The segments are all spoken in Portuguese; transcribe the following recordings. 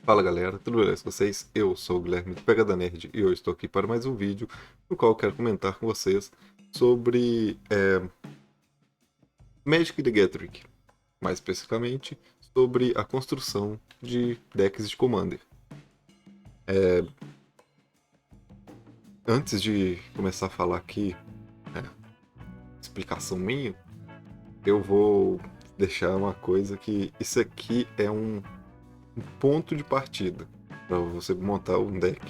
Fala galera, tudo beleza com vocês? Eu sou o Guilherme do Pegada Nerd e hoje estou aqui para mais um vídeo no qual eu quero comentar com vocês sobre Magic the Gathering, mais especificamente sobre a construção de decks de Commander. Antes de começar a falar aqui, explicação minha, eu vou deixar uma coisa que isso aqui é um ponto de partida para você montar um deck.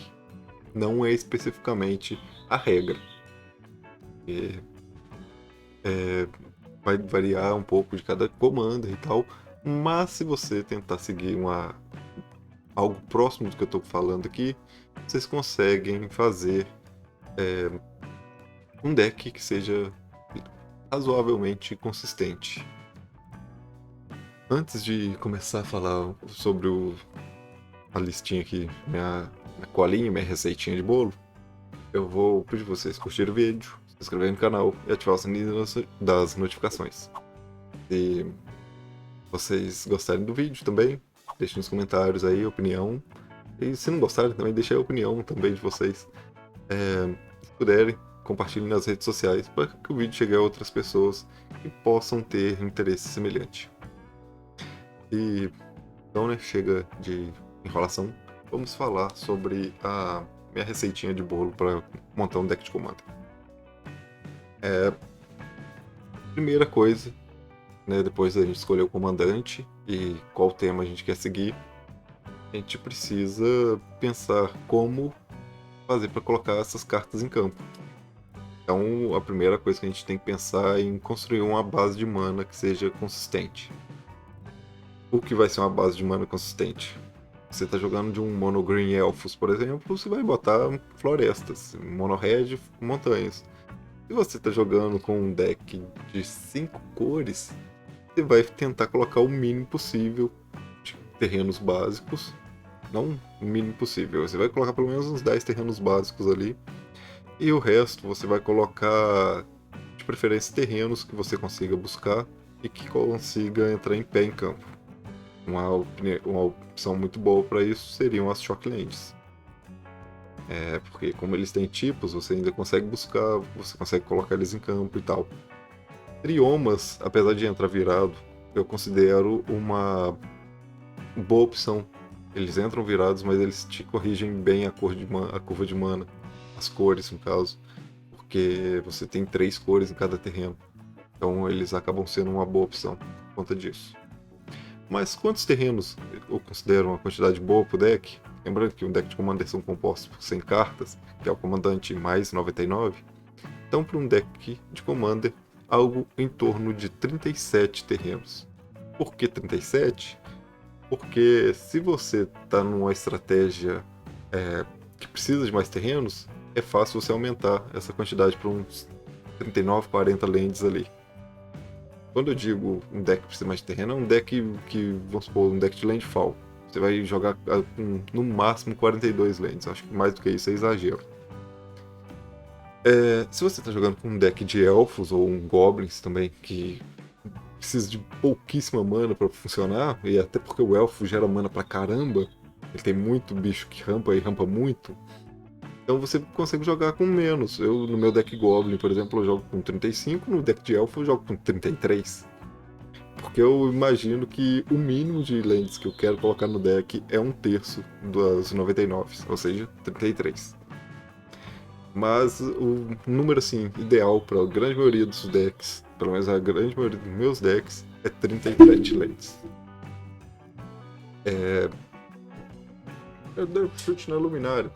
Não é especificamente a regra. E vai variar um pouco de cada comando e tal, mas se você tentar seguir algo próximo do que eu estou falando aqui, vocês conseguem fazer um deck que seja razoavelmente consistente. Antes de começar a falar sobre a listinha aqui, minha colinha, minha receitinha de bolo, eu vou pedir vocês curtirem o vídeo, se inscreverem no canal e ativar o sininho das notificações. Se vocês gostarem do vídeo também, deixem nos comentários aí a opinião. E se não gostarem também, deixem a opinião também de vocês. Se puderem, compartilhem nas redes sociais para que o vídeo chegue a outras pessoas que possam ter interesse semelhante. E então, né, chega de enrolação. Vamos falar sobre a minha receitinha de bolo para montar um deck de comando. Primeira coisa, né, depois da gente escolher o comandante e qual tema a gente quer seguir, a gente precisa pensar como fazer para colocar essas cartas em campo. Então, a primeira coisa que a gente tem que pensar é em construir uma base de mana que seja consistente. O que vai ser uma base de mana consistente? Você está jogando de um Mono Green Elfos, por exemplo, você vai botar florestas, Mono Red, montanhas. Se você está jogando com um deck de 5 cores, você vai tentar colocar o mínimo possível de terrenos básicos. Não o mínimo possível, você vai colocar pelo menos uns 10 terrenos básicos ali. E o resto você vai colocar, de preferência, terrenos que você consiga buscar e que consiga entrar em pé em campo. Uma opção muito boa para isso seriam as Shocklands. Porque como eles têm tipos, você ainda consegue buscar, você consegue colocar eles em campo e tal. Triomas, apesar de entrar virado, eu considero uma boa opção. Eles entram virados, mas eles te corrigem bem a curva de mana, as cores no caso, porque você tem 3 cores em cada terreno. Então eles acabam sendo uma boa opção por conta disso. Mas quantos terrenos eu considero uma quantidade boa pro deck? Lembrando que um deck de Commander são compostos por 100 cartas, que é o comandante mais 99. Então, para um deck de Commander, algo em torno de 37 terrenos. Por que 37? Porque se você está numa estratégia que precisa de mais terrenos, é fácil você aumentar essa quantidade para uns 39, 40 lands ali. Quando eu digo um deck que precisa mais de terreno, é um deck que, vamos supor, um deck de landfall. Você vai jogar com, no máximo, 42 lands. Acho que mais do que isso é exagero. Se você está jogando com um deck de elfos ou um goblins também, que precisa de pouquíssima mana para funcionar, e até porque o elfo gera mana pra caramba, ele tem muito bicho que rampa e rampa muito, então você consegue jogar com menos. Eu, no meu deck Goblin, por exemplo, eu jogo com 35, no deck de Elfo eu jogo com 33. Porque eu imagino que o mínimo de lands que eu quero colocar no deck é um terço das 99, ou seja, 33. Mas o número assim, ideal para a grande maioria dos decks, pelo menos a grande maioria dos meus decks, é 37 lands. Eu dei chute na luminária.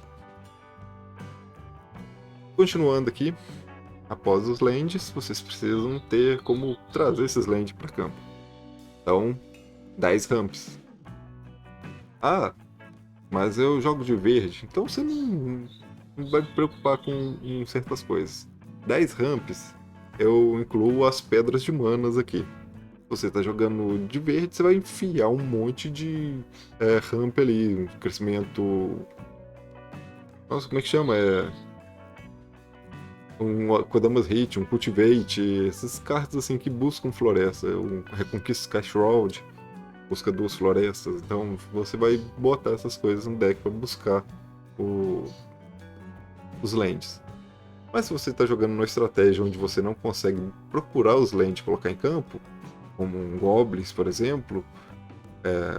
Continuando aqui, após os lands, vocês precisam ter como trazer esses lands para campo. Então, 10 ramps. Ah, mas eu jogo de verde, então você não vai me preocupar em certas coisas. 10 ramps, eu incluo as pedras de manas aqui. Se você está jogando de verde, você vai enfiar um monte de ramp ali, um crescimento. Nossa, como é que chama? Um Kodamas Hit, um Cultivate, essas cartas assim que buscam floresta, um Reconquista Skyshroud. busca duas florestas. Então você vai botar essas coisas no deck para buscar o- os lands. Mas se você está jogando numa estratégia onde você não consegue procurar os lands e colocar em campo, como um Goblins, por exemplo,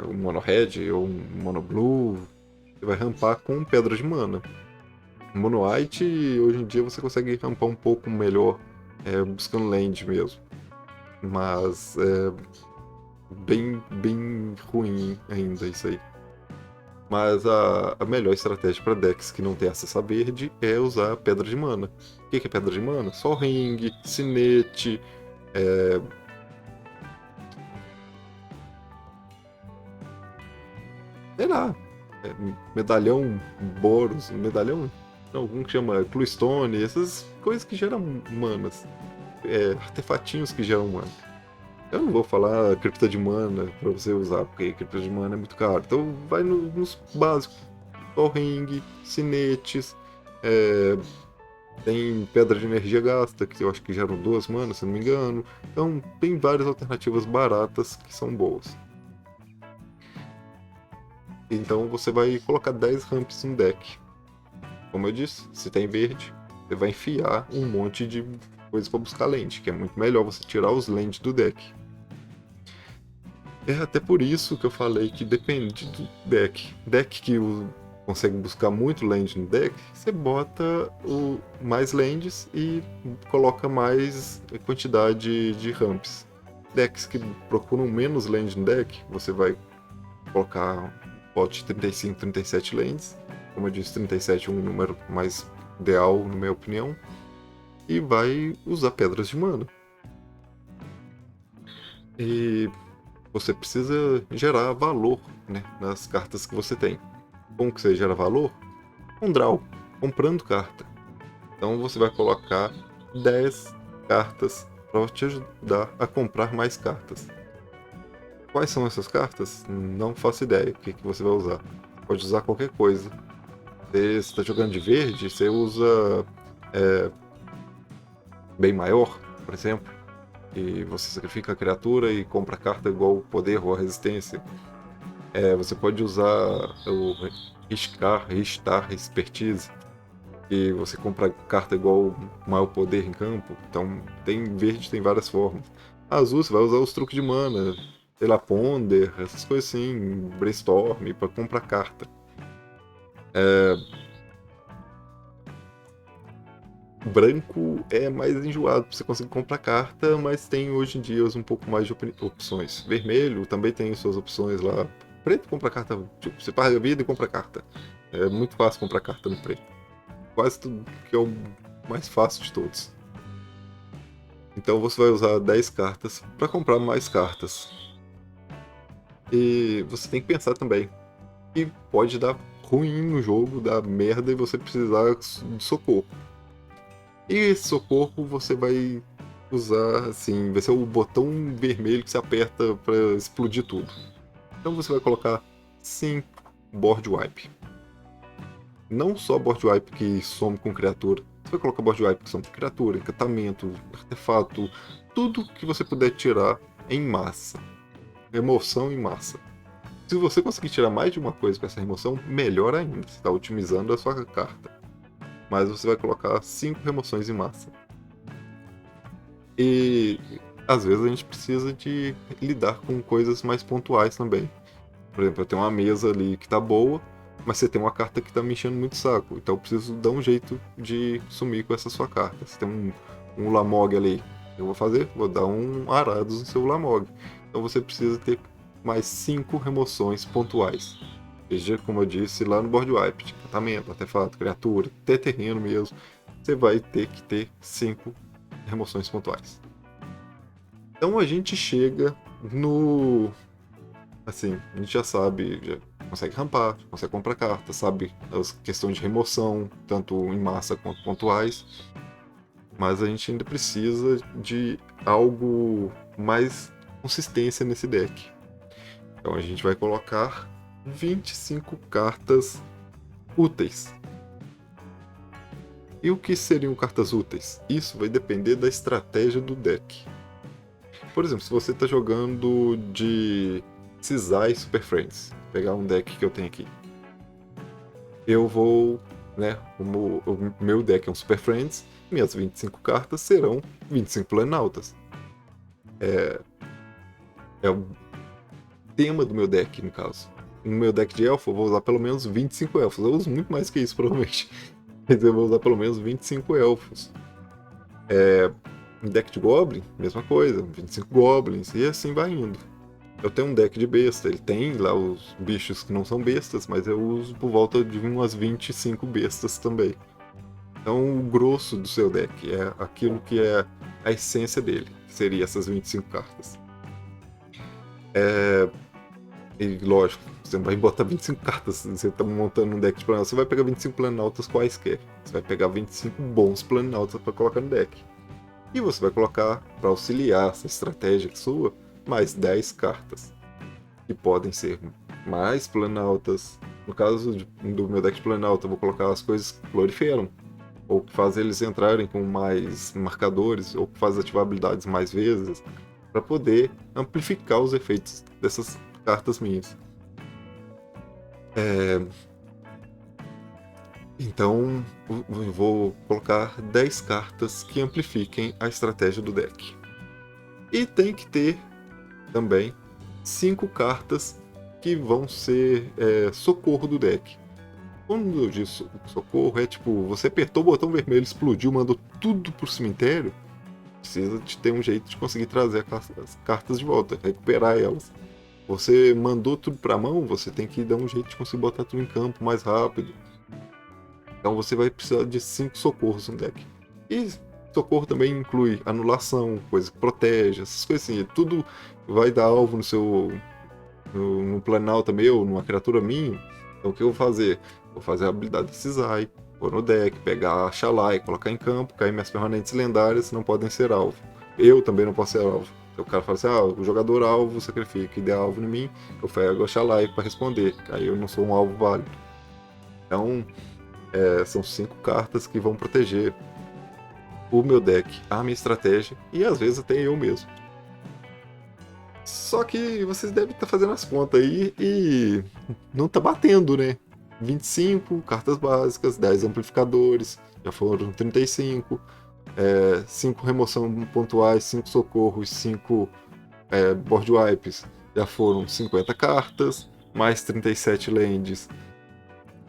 um Mono Red ou um Mono Blue, você vai rampar com Pedra de Mana. Mono White, hoje em dia você consegue rampar um pouco melhor, buscando land mesmo. Mas é bem ruim ainda isso aí. Mas a melhor estratégia para decks que não tem acesso a verde é usar Pedra de Mana. O que é Pedra de Mana? Sol Ring, Sinete, sei lá, medalhão Boros, medalhão, não, um que chama Cluestone, essas coisas que geram manas, artefatinhos que geram mana. Eu não vou falar cripta de mana pra você usar, porque cripta de mana é muito caro. Então vai nos básicos, Sol Ring, Sinetes, é, tem Pedra de Energia Gasta, que eu acho que geram 2 manas, se não me engano. Então tem várias alternativas baratas que são boas. Então você vai colocar 10 ramps no deck. Como eu disse, se tem verde, você vai enfiar um monte de coisas para buscar lente, que é muito melhor você tirar os lentes do deck. É até por isso que eu falei que depende do deck. Deck que consegue buscar muito land no deck, você bota mais lands e coloca mais quantidade de ramps. Decks que procuram menos land no deck, você vai colocar um pote de 35, 37 lands. Como eu disse, 37 é um número mais ideal, na minha opinião. E vai usar pedras de mana. E você precisa gerar valor, né, nas cartas que você tem. Como que você gera valor? Um draw, comprando carta. Então você vai colocar 10 cartas para te ajudar a comprar mais cartas. Quais são essas cartas? Não faço ideia o que você vai usar. Pode usar qualquer coisa. Você está jogando de verde, você usa bem maior, por exemplo, e você sacrifica a criatura e compra carta igual o poder ou a resistência. Você pode usar o Ristar, Expertise, e você compra carta igual maior poder em campo. Então, tem verde, tem várias formas. Azul, você vai usar os truques de mana, sei lá, Ponder, essas coisas assim, Brainstorm, para comprar carta. Branco é mais enjoado pra você conseguir comprar carta, mas tem hoje em dia um pouco mais de opções. Vermelho também tem suas opções lá. Preto compra carta, tipo, você paga a vida e compra carta. É muito fácil comprar carta no preto. Quase tudo que é o mais fácil de todos. Então você vai usar 10 cartas para comprar mais cartas. E você tem que pensar também que pode dar ruim no jogo, dar merda e você precisar de socorro. E esse socorro você vai usar assim, vai ser o botão vermelho que você aperta para explodir tudo. Então você vai colocar 5 board wipe. Não só board wipe que some com criatura. Você vai colocar board wipe que some com criatura, encantamento, artefato, tudo que você puder tirar em massa. Remoção em massa. Se você conseguir tirar mais de uma coisa com essa remoção, melhor ainda. Você está otimizando a sua carta. Mas você vai colocar 5 remoções em massa. E às vezes a gente precisa de lidar com coisas mais pontuais também. Por exemplo, eu tenho uma mesa ali que tá boa, mas você tem uma carta que tá me enchendo muito o saco. Então eu preciso dar um jeito de sumir com essa sua carta. Você tem um Lamog ali. Eu vou fazer? Vou dar um Arados no seu Lamog. Então você precisa ter mais 5 remoções pontuais. Seja, como eu disse, lá no board wipe, de encantamento, artefato, criatura, até terreno mesmo. Você vai ter que ter 5 remoções pontuais. Então a gente chega no. Assim, a gente já sabe, já consegue rampar, consegue comprar carta, sabe as questões de remoção, tanto em massa quanto pontuais. Mas a gente ainda precisa de algo mais consistência nesse deck. Então a gente vai colocar 25 cartas úteis. E o que seriam cartas úteis? Isso vai depender da estratégia do deck. Por exemplo, se você está jogando de Cisai Super Friends. Vou pegar um deck que eu tenho aqui. Eu vou, né, o meu deck é um Super Friends, minhas 25 cartas serão 25 Planaltas. É o tema do meu deck, no caso. No meu deck de elfo, eu vou usar pelo menos 25 elfos. Eu uso muito mais que isso, provavelmente. Mas eu vou usar pelo menos 25 elfos. Em deck de Goblin, mesma coisa, 25 Goblins, e assim vai indo. Eu tenho um deck de besta, ele tem lá os bichos que não são bestas, mas eu uso por volta de umas 25 bestas também. Então o grosso do seu deck é aquilo que é a essência dele, que seria essas 25 cartas. E lógico, você não vai botar 25 cartas, você está montando um deck de Planaltos, você vai pegar 25 Planaltos quaisquer. Você vai pegar 25 bons Planaltos para colocar no deck. E você vai colocar, para auxiliar essa estratégia sua, mais 10 cartas. Que podem ser mais Planaltas. No caso do meu deck de Planalta, eu vou colocar as coisas que proliferam. Ou que faz eles entrarem com mais marcadores, ou que faz ativar habilidades mais vezes, para poder amplificar os efeitos dessas cartas minhas. Então, eu vou colocar 10 cartas que amplifiquem a estratégia do deck. E tem que ter também 5 cartas que vão ser socorro do deck. Quando eu digo socorro, é tipo, você apertou o botão vermelho, explodiu, mandou tudo pro cemitério, precisa de ter um jeito de conseguir trazer as cartas de volta, recuperar elas. Você mandou tudo pra mão, você tem que dar um jeito de conseguir botar tudo em campo mais rápido. Então você vai precisar de 5 socorros no deck. E socorro também inclui anulação, coisa que protege, essas coisas assim. Tudo vai dar alvo no seu. No Planalta meu, numa criatura minha. Então o que eu vou fazer? Vou fazer a habilidade de Cisai, pôr no deck, pegar a Shalai, colocar em campo, cair minhas permanentes lendárias não podem ser alvo. Eu também não posso ser alvo. Então o cara fala assim, o jogador alvo sacrifica e der alvo em mim, eu pego a Shalai para responder. Aí eu não sou um alvo válido. Então, são 5 cartas que vão proteger o meu deck, a minha estratégia e às vezes até eu mesmo. Só que vocês devem estar fazendo as contas aí e não tá batendo, né? 25 cartas básicas, 10 amplificadores, já foram 35, 5 remoção pontuais, 5 socorros, 5 board wipes, já foram 50 cartas, mais 37 lands,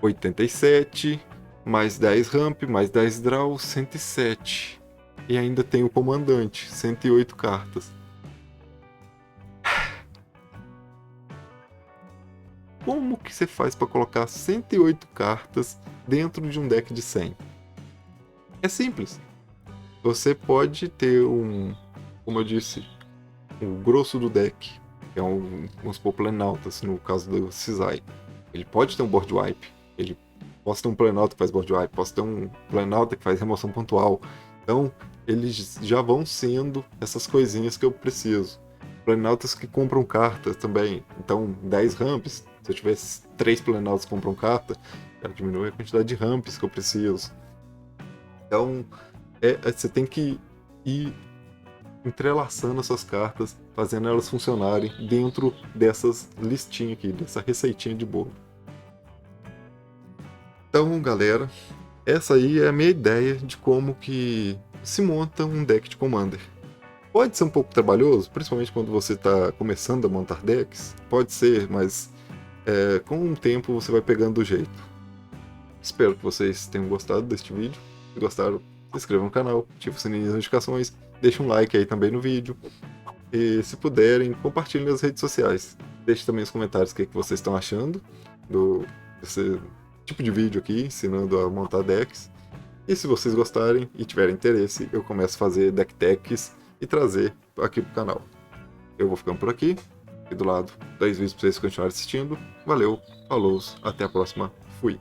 87, mais 10 ramp, mais 10 draw, 107. E ainda tem o comandante, 108 cartas. Como que você faz para colocar 108 cartas dentro de um deck de 100? É simples. Você pode ter como eu disse, o grosso do deck, que é uns Planaltas, no caso do Cisai. Ele pode ter um board wipe, ele pode ter um Planalta que faz board wipe, pode ter um Planalta que faz remoção pontual. Então, eles já vão sendo essas coisinhas que eu preciso. Planaltas que compram cartas também. Então, 10 ramps. Se eu tivesse 3 Planaltas que compram carta, já diminui a quantidade de ramps que eu preciso. Então, você tem que ir entrelaçando as suas cartas, fazendo elas funcionarem dentro dessas listinhas aqui, dessa receitinha de bolo. Então, galera, essa aí é a minha ideia de como que se monta um deck de Commander. Pode ser um pouco trabalhoso, principalmente quando você está começando a montar decks. Pode ser, mas com o tempo você vai pegando o jeito. Espero que vocês tenham gostado deste vídeo. Se gostaram, se inscrevam no canal, ative o sininho das notificações, deixe um like aí também no vídeo. E se puderem, compartilhem nas redes sociais. Deixe também nos comentários o que vocês estão achando desse tipo de vídeo aqui, ensinando a montar decks. E se vocês gostarem e tiverem interesse, eu começo a fazer deck techs e trazer aqui pro canal. Eu vou ficando por aqui. E do lado 10 vídeos para vocês continuarem assistindo. Valeu, falou, até a próxima, fui!